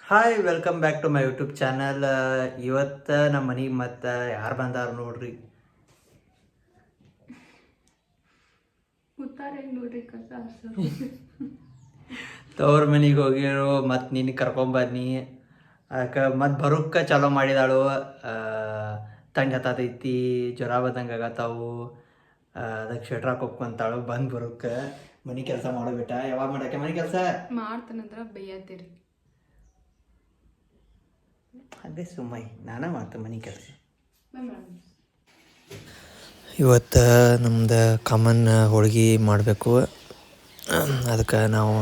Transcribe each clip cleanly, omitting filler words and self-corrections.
Hi welcome back to my YouTube channel. ಇವತ್ತು ನಮ್ಮ ಮನೆಗೆ ಮತ್ತು ಯಾರು ಬಂದಾರ ನೋಡ್ರಿ. ತವ್ರ ಮನೆಗೆ ಹೋಗಿರೋ ಮತ್ತು ನಿನ್ನ ಕರ್ಕೊಂಬನ್ನಿ. ಅದಕ್ಕೆ ಮತ್ತು ಬರೋಕ್ಕೆ ಚಾಲೋ ಮಾಡಿದಾಳು. ತಂಡಿ ಹತ್ತೈತಿ, ಜ್ವರ ಬಂದಂಗೆ ಆಗತ್ತಾವು. ಅದಕ್ಕೆ ಶೆಟ್ರ್ ಹಾಕೊಪ್ಕೊಂತಾಳು. ಬಂದು ಬರೋಕ್ಕೆ ಮನೆ ಕೆಲಸ ಮಾಡೋಬಿಟ್ಟ. ಯಾವಾಗ ಮಾಡಕ್ಕೆ ಮನೆ ಕೆಲಸ ಮಾಡ್ತಾನಂದ್ರೆ ಬೈಯತ್ತೀರಿ. ಅದೇ ಸುಮ್ಮೈ ನಾನೇ ಮಾಡ್ತೇನೆ ಮನೆ ಕೆಲಸ. ಇವತ್ತು ನಮ್ದು ಕಾಮನ್ ಹೋಳ್ಗೆ ಮಾಡಬೇಕು. ಅದಕ್ಕೆ ನಾವು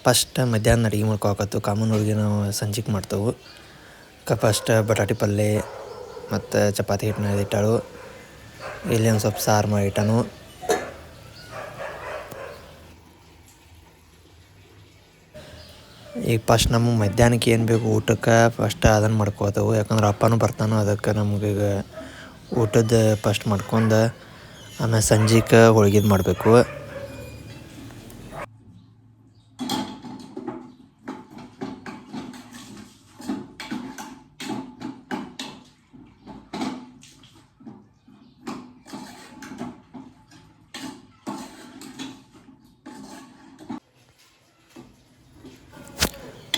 ಫಸ್ಟ್ ಮಧ್ಯಾಹ್ನ ಅಡುಗೆ ಮಾಡ್ಕೊಳಕತ್ತು. ಕಾಮನ್ ಹೋಳ್ಗೆ ನಾವು ಸಂಜೆಗೆ ಮಾಡ್ತೇವೆ. ಫಸ್ಟ್ ಬಟಾಟೆ ಪಲ್ಯ ಮತ್ತು ಚಪಾತಿ ಹಿಟ್ಟನ್ನ ಇಟ್ಟಾಳು. ಇಲ್ಲಿ ಒಂದು ಸ್ವಲ್ಪ ಸಾರು ಮಾಡಿಟ್ಟನು. ಈಗ ಫಸ್ಟ್ ನಮಗೆ ಮಧ್ಯಾಹ್ನಕ್ಕೆ ಏನು ಬೇಕು ಊಟಕ್ಕೆ ಫಸ್ಟ್ ಅದನ್ನು ಮಾಡ್ಕೋತೇವೆ. ಯಾಕಂದ್ರೆ ಅಪ್ಪನೂ ಬರ್ತಾನೋ, ಅದಕ್ಕೆ ನಮ್ಗೆ ಈಗ ಊಟದ ಫಸ್ಟ್ ಮಾಡ್ಕೊಂಡು ಆಮೇಲೆ ಸಂಜೆಗೆ ಹೋಳ್ಗೆದು ಮಾಡಬೇಕು.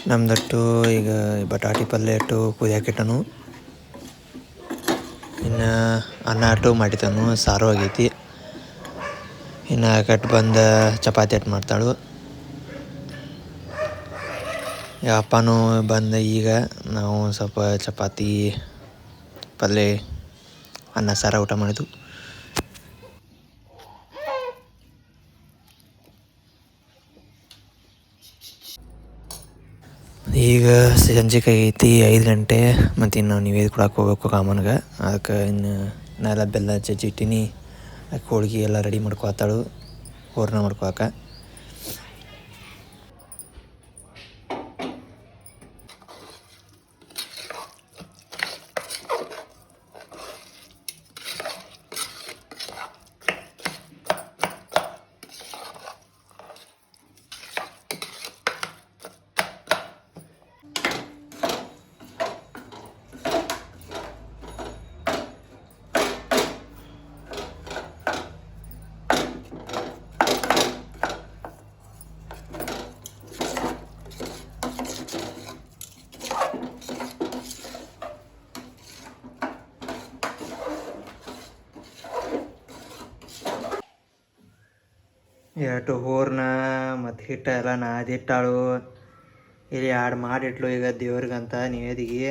ನಮ್ದಟ್ಟು ಈಗ ಬಟಾಟೆ ಪಲ್ಯ ಇಟ್ಟು ಕುದಿಯಾಕಿಟ್ಟನು. ಇನ್ನು ಅನ್ನ ಅಟ್ಟು ಮಾಡಿತನು, ಸಾರು ಆಗೈತಿ. ಇನ್ನು ಕಟ್ಟು ಬಂದು ಚಪಾತಿ ಅಟ್ಟು ಮಾಡ್ತಾಳು. ಅಪ್ಪನೂ ಬಂದು ಈಗ ನಾವು ಸ್ವಲ್ಪ ಚಪಾತಿ ಪಲ್ಯ ಅನ್ನ ಸಾರು ಊಟ ಮಾಡಿದ್ವು. ಈಗ ಸಂಜೆಗೆ ಆಗೈತಿ 5 ಗಂಟೆ. ಮತ್ತು ಇನ್ನು ನಾವು ನಿವೇದ ಕೊಡಕ್ಕೆ ಹೋಗ್ಬೇಕು ಕಾಮನ್ಗೆ. ಅದಕ್ಕೆ ಇನ್ನು ನಾನೆಲ್ಲ ಬೆಲ್ಲ ಜಜ್ಜಿಟ್ಟಿನಿ. ಅದಕ್ಕೆ ಹೋಳ್ಗೆ ಎಲ್ಲ ರೆಡಿ ಮಾಡ್ಕೊತಾಳು ಹೂರ್ಣ ಮಾಡ್ಕೊಳಕ್ಕೆ. ಎರಡು ಹೂರ್ಣ ಮತ್ತು ಹಿಟ್ಟು ಎಲ್ಲ ನಾದಿಟ್ಟಾಳು. ಇಲ್ಲಿ 2 ಮಾಡಿಟ್ಲು ಈಗ ದೇವ್ರಿಗಂತ ನಿವೇದಿಗೆ.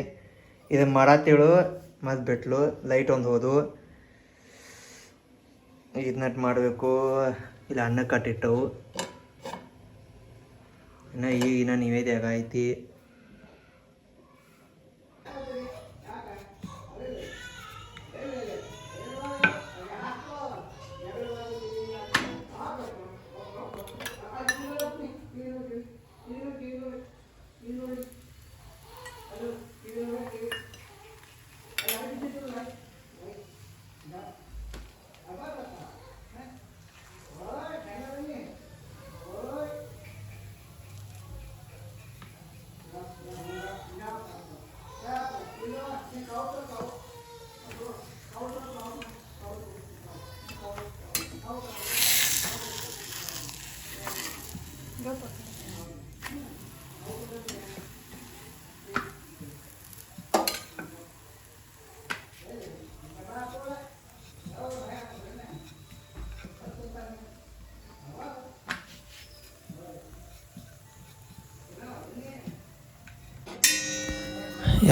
ಇದನ್ನು ಮಾಡತ್ತೇಳು ಮತ್ತು ಬಿಟ್ಲು. ಲೈಟ್ ಒಂದು ಹೋದು. ಇದನ್ನಟ್ಟು ಮಾಡಬೇಕು. ಇಲ್ಲಿ ಅನ್ನ ಕಟ್ಟಿಟ್ಟವು. ಇನ್ನು ಈಗಿನ ನಿವೇದ್ಯ ಆಗೈತಿ.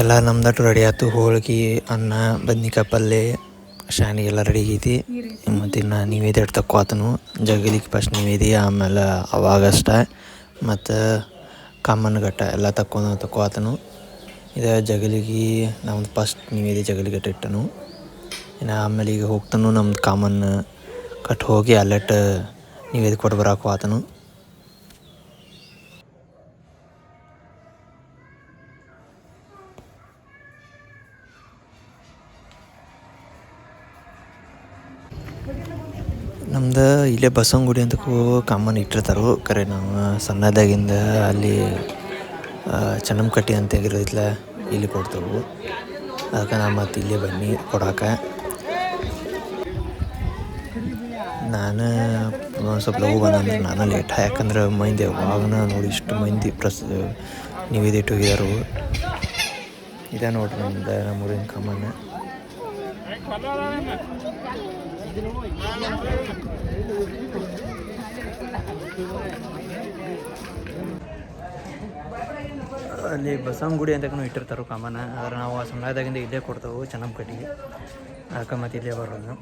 ಎಲ್ಲ ನಮ್ದಟ್ಟು ರೆಡಿ ಆಯ್ತು. ಹೋಳ್ಗೆ, ಅನ್ನ, ಬದ್ನಿಕಾಯಿ ಪಲ್ಯ, ಶಾಣಿ ಎಲ್ಲ ರೆಡಿ ಆಗೈತಿ. ಮತ್ತು ಇನ್ನು ನಿವೇದ್ಯ ಇಟ್ಟು ತಕ್ಕೋತನು. ಜಗಲಿಗೆ ಫಸ್ಟ್ ನಿವೇದ್ಯ, ಆಮೇಲೆ ಅವಾಗಷ್ಟ ಮತ್ತು ಕಾಮನ್ ಘಟ್ಟ ಎಲ್ಲ ತಕ್ಕೋತನು. ಇದು ಜಗಲಿಗೆ ನಮ್ದು ಫಸ್ಟ್ ನಿವೇದ್ಯ ಜಗಲಿಗೆ ಇಟ್ಟನು. ಇನ್ನು ಆಮೇಲೆ ಈಗ ಹೋಗ್ತಾನು ನಮ್ದು ಕಾಮನ್ ಕಟ್ ಹೋಗಿ ಅಲ್ಲಿಟ್ಟು ನಿವೇದ್ಯ ಕೊಟ್ಟು ಬರೋಕೆ ಹೋತನು. ನಮ್ದು ಇಲ್ಲೇ ಬಸವನ ಗುಡಿ ಅಂತಕ್ಕೂ ಕಾಮನ್ ಇಟ್ಟಿರ್ತಾರೆ. ಕರೆ ನಾವು ಸಣ್ಣದಾಗಿಂದ ಅಲ್ಲಿ ಚೆನ್ನಂಕಟ್ಟಿ ಅಂತ ಇರೋದಿಲ್ಲ ಇಲ್ಲಿ ಕೊಡ್ತೇವೆ. ಅದಕ್ಕೆ ನಾ ಮತ್ತು ಇಲ್ಲೇ ಬನ್ನಿ ಕೊಡೋಕೆ. ನಾನು ಸ್ವಲ್ಪ ಲಘು ಬಂದಂದ್ರೆ ನಾನು ಲೇಟ್, ಯಾಕಂದ್ರೆ ಮಂದಿ ಯಾವಾಗನ ನೋಡಿ ಇಷ್ಟು ಮಂದಿ ನಿವೇದಿ ಇಟ್ಟು ಹೋಗಿದಾರು. ಇದೇ ನೋಡ್ರಿ ನಮ್ಮೂರಿನ ಕಮಾನ. ಅಲ್ಲಿ ಬಸವನಗುಡಿ ಅಂತಕ್ಕೂ ಇಟ್ಟಿರ್ತಾರೆ ಕಾಮನ. ಆದ್ರೆ ನಾವು ಆ ಸಮಯದಾಗಿಂದ ಇಲ್ಲೇ ಕೊಡ್ತೇವೆ ಚೆನ್ನಂಕಟ್ಟಿಗೆ. ಅದಕ್ಕೆ ಮತ್ತೆ ಇಲ್ಲೇ ಬರೋದು.